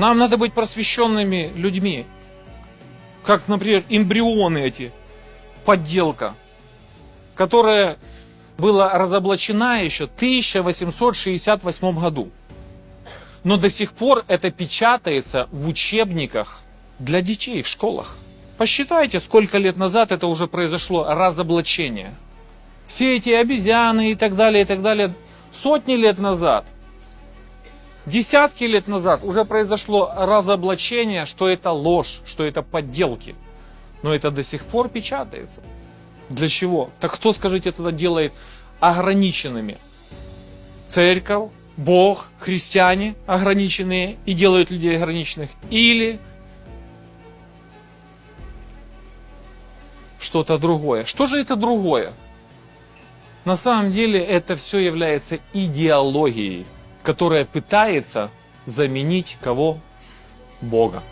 Нам надо быть просвещенными людьми. Как, например, эмбрионы эти, подделка, которая была разоблачена еще в 1868 году. Но до сих пор это печатается в учебниках для детей в школах. Посчитайте, сколько лет назад это уже произошло разоблачение. Все эти обезьяны и так далее, сотни лет назад, десятки лет назад уже произошло разоблачение, что это ложь, что это подделки. Но это до сих пор печатается. Для чего? Так кто, скажите, это делает ограниченными? Церковь, Бог, христиане ограниченные и делают людей ограниченных? Или что-то другое? Что же это другое? На самом деле это все является идеологией, которая пытается заменить кого? Бога.